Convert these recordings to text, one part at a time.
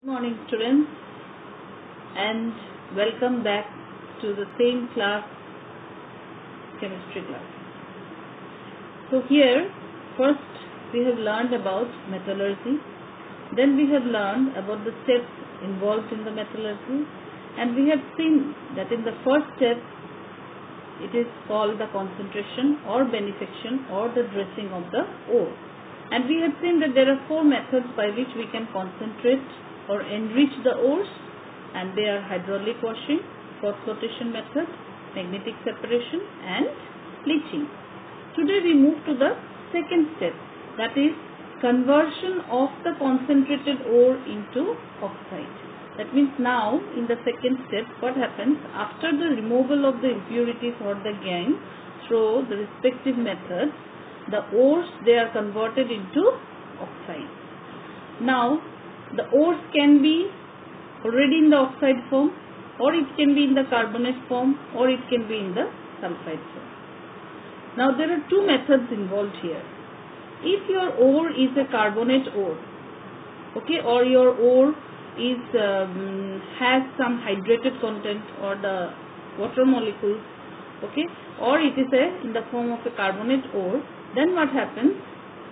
Good morning students, and welcome back to the same class, chemistry class. So here first we have learned about metallurgy, then we have learned about the steps involved in the metallurgy, and we have seen that in the first step it is called the concentration or benefaction or the dressing of the ore. And we have seen that there are four methods by which we can concentrate or enrich the ores, and they are hydraulic washing, froth flotation method, magnetic separation and leaching. Today we move to the second step, that is conversion of the concentrated ore into oxide. That means now in the second step what happens after the removal of the impurities or the gangue through the respective methods, the ores they are converted into oxide. Now the ores can be already in the oxide form, or it can be in the carbonate form, or it can be in the sulfide form. Now there are two methods involved here. If your ore is a carbonate ore, okay, or your ore is has some hydrated content or the water molecules, okay, or it is in the form of a carbonate ore, then what happens?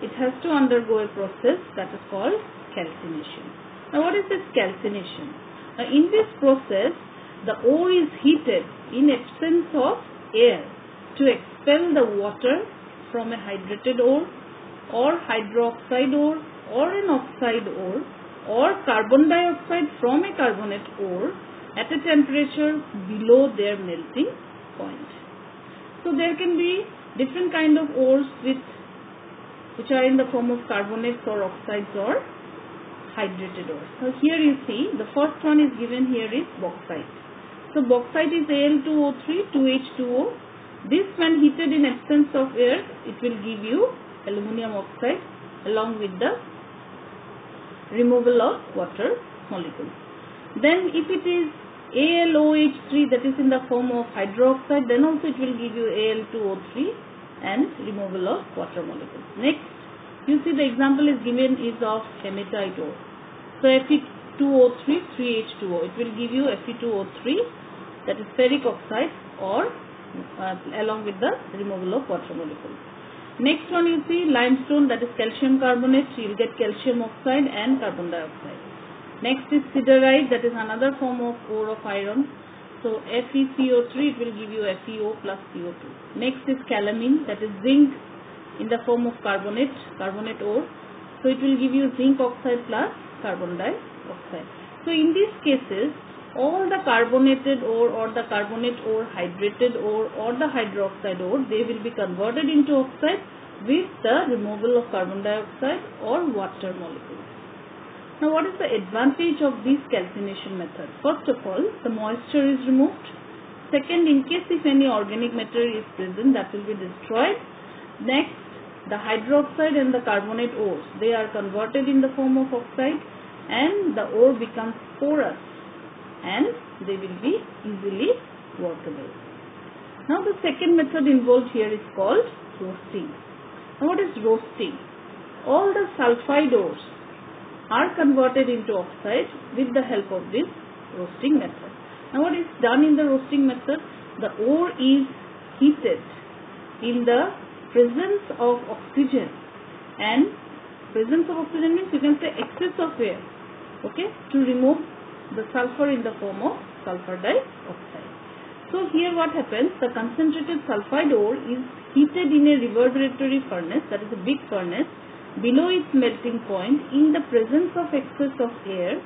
It has to undergo a process that is called calcination. Now what is this calcination? Now in this process the ore is heated in absence of air to expel the water from a hydrated ore or hydroxide ore or an oxide ore or carbon dioxide from a carbonate ore at a temperature below their melting point. So there can be different kind of ores which are in the form of carbonates or oxides or hydrated ores. So here you see the first one is given here is bauxite. So bauxite is Al2O3 2H2O. This when heated in absence of air, it will give you aluminum oxide along with the removal of water molecules. Then if it is AlOH3, that is in the form of hydroxide, then also it will give you Al2O3 and removal of water molecules. Next, you see the example is given is of hematite ore. So Fe2O3 3H2O, it will give you Fe2O3, that is ferric oxide, or along with the removal of water molecules. Next one you see limestone, that is calcium carbonate, you will get calcium oxide and carbon dioxide. Next is siderite, that is another form of ore of iron. So FeCO3, it will give you FeO plus CO2. Next is calamine, that is zinc in the form of carbonate ore. So it will give you zinc oxide plus carbon dioxide. So in these cases, all the carbonated ore or the carbonate ore, hydrated ore or the hydroxide ore, they will be converted into oxide with the removal of carbon dioxide or water molecules. Now what is the advantage of this calcination method? First of all, the moisture is removed. Second, in case if any organic matter is present, that will be destroyed. Next, the hydroxide and the carbonate ores, they are converted in the form of oxide and the ore becomes porous and they will be easily workable. Now the second method involved here is called roasting. Now what is roasting? All the sulfide ores are converted into oxide with the help of this roasting method. Now what is done in the roasting method? The ore is heated in the presence of oxygen, and presence of oxygen means you can say excess of air, okay, to remove the sulfur in the form of sulfur dioxide. So here what happens, the concentrated sulfide ore is heated in a reverberatory furnace, that is a big furnace, below its melting point in the presence of excess of air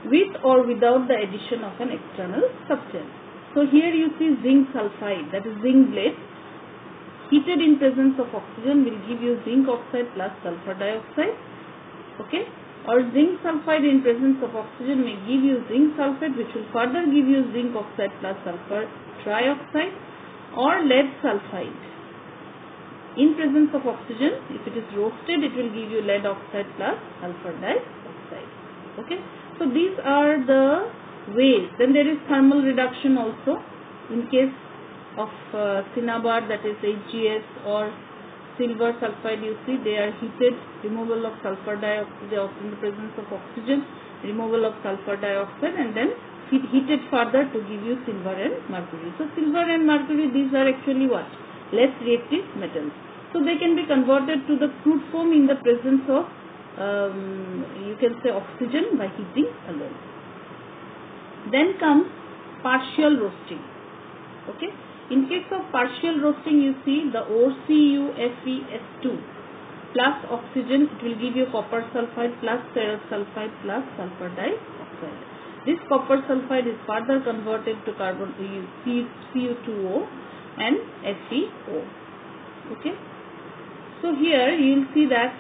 with or without the addition of an external substance. So here you see zinc sulfide, that is zinc blade, heated in presence of oxygen will give you zinc oxide plus sulfur dioxide, okay, or zinc sulfide in presence of oxygen may give you zinc sulfate, which will further give you zinc oxide plus sulfur trioxide, or lead sulfide. In presence of oxygen, if it is roasted, it will give you lead oxide plus sulfur dioxide. Okay. So these are the ways. Then there is thermal reduction also in case of Cinnabar, that is HGS, or silver sulfide, you see they are heated, removal of sulfur dioxide in the presence of oxygen, removal of sulfur dioxide, and then heated further to give you silver and mercury. So silver and mercury, these are actually what? Less reactive metals. So they can be converted to the crude form in the presence of you can say oxygen by heating alone. Then comes partial roasting. Okay. In case of partial roasting, you see the ore CuFeS2 plus oxygen, it will give you copper sulfide plus ferrous sulfide plus sulfur dioxide. This copper sulfide is further converted to carbon Cu2O and FeO. Okay. So here you will see that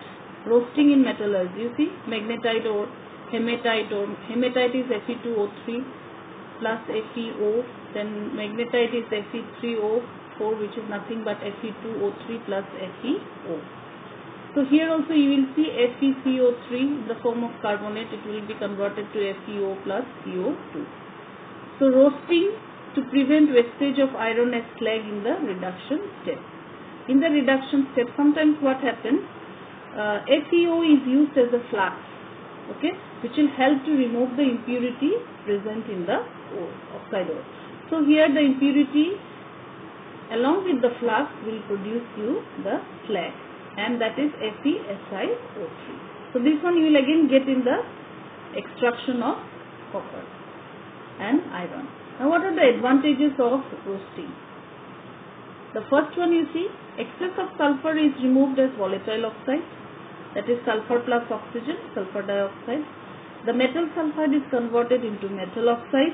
roasting in metallurgy, you see magnetite ore, hematite ore. Hematite is Fe2O3 plus FeO. Then magnetite is Fe3O4, which is nothing but Fe2O3 plus FeO. So here also you will see FeCO3 in the form of carbonate, it will be converted to FeO plus CO2. So roasting to prevent wastage of iron as slag in the reduction step. In the reduction step, sometimes what happens, FeO is used as a flux, okay, which will help to remove the impurity present in the ore, oxide ore. So here the impurity along with the flux will produce you the slag, and that is FeSiO3. So this one you will again get in the extraction of copper and iron. Now what are the advantages of roasting? The first one, you see, excess of sulfur is removed as volatile oxide, that is sulfur plus oxygen, sulfur dioxide. The metal sulfide is converted into metal oxide,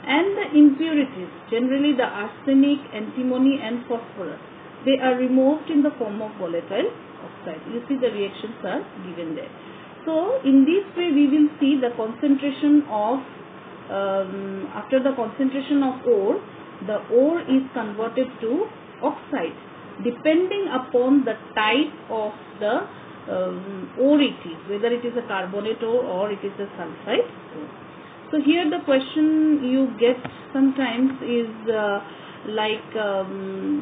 and the impurities, generally the arsenic, antimony and phosphorus, they are removed in the form of volatile oxide. You see the reactions are given there. So in this way we will see the concentration of, after the concentration of ore, the ore is converted to oxide depending upon the type of the ore it is, whether it is a carbonate ore or it is a sulfide ore. So here the question you get sometimes is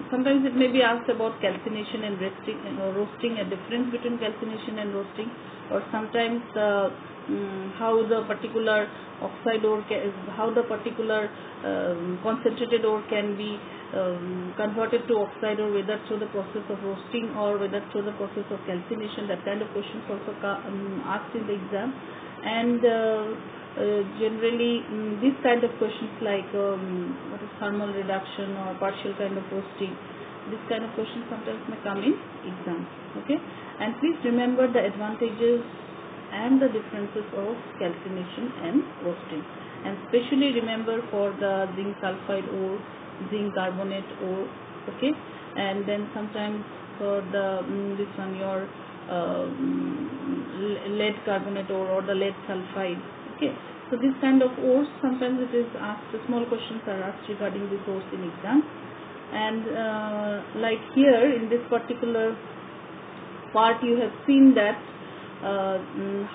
sometimes it may be asked about calcination and roasting, a difference between calcination and roasting, or sometimes how the particular oxide ore, how the particular concentrated ore can be converted to oxide ore, whether through the process of roasting or whether through the process of calcination. That kind of questions also asked in the exam. And generally these kind of questions like what is thermal reduction or partial kind of roasting, this kind of questions sometimes may come in exams. Okay, and please remember the advantages and the differences of calcination and roasting, and especially remember for the zinc sulfide ore, zinc carbonate ore. Okay, and then sometimes for the this one your lead carbonate ore or the lead sulfide. Okay, so this kind of ores sometimes it is asked, small questions are asked regarding this ores in exam. And like here in this particular part you have seen that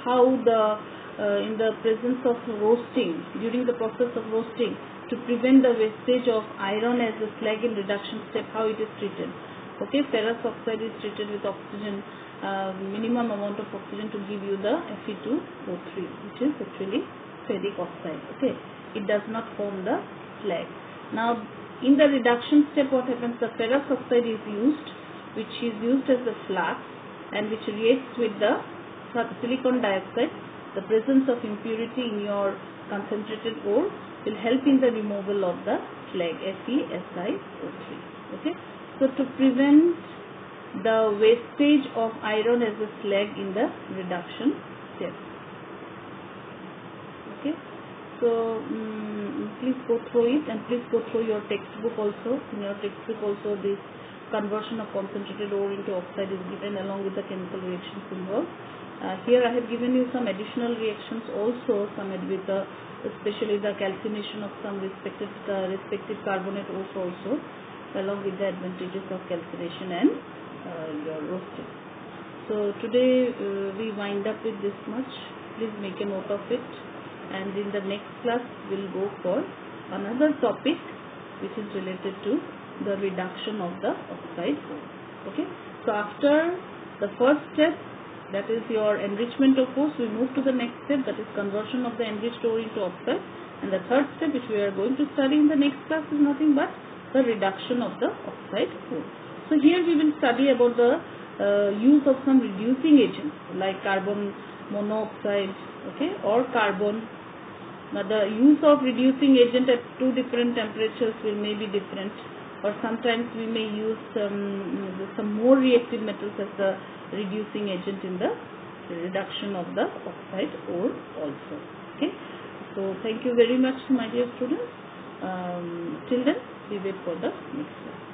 how the in the presence of roasting, during the process of roasting, to prevent the wastage of iron as a slag in reduction step, how it is treated. Okay, ferrous oxide is treated with oxygen, minimum amount of oxygen to give you the Fe2O3, which is actually ferric oxide. Okay, it does not form the slag. Now in the reduction step what happens, the ferrous oxide is used, which is used as a flux and which reacts with the silicon dioxide. The presence of impurity in your concentrated ore will help in the removal of the slag, FeSiO3. Okay, so to prevent the wastage of iron as a slag in the reduction step. Okay, so please go through it, and please go through your textbook also. In your textbook also this conversion of concentrated ore into oxide is given along with the chemical reactions involved. Here I have given you some additional reactions also, some with the, especially the calcination of some respective carbonate ores also, along with the advantages of calcination and your roasting. So today we wind up with this much. Please make a note of it, and in the next class we will go for another topic which is related to the reduction of the oxide ore. Okay, so after the first step, that is your enrichment of ores, we move to the next step, that is conversion of the enriched ore into oxide. And the third step, which we are going to study in the next class, is nothing but the reduction of the oxide ore. So here we will study about the use of some reducing agents like carbon monoxide, okay, or carbon. Now the use of reducing agent at two different temperatures may be different, or sometimes we may use some more reactive metals as the reducing agent in the reduction of the oxide ore also. Okay, so thank you very much, my dear students. Till then, we wait for the next class.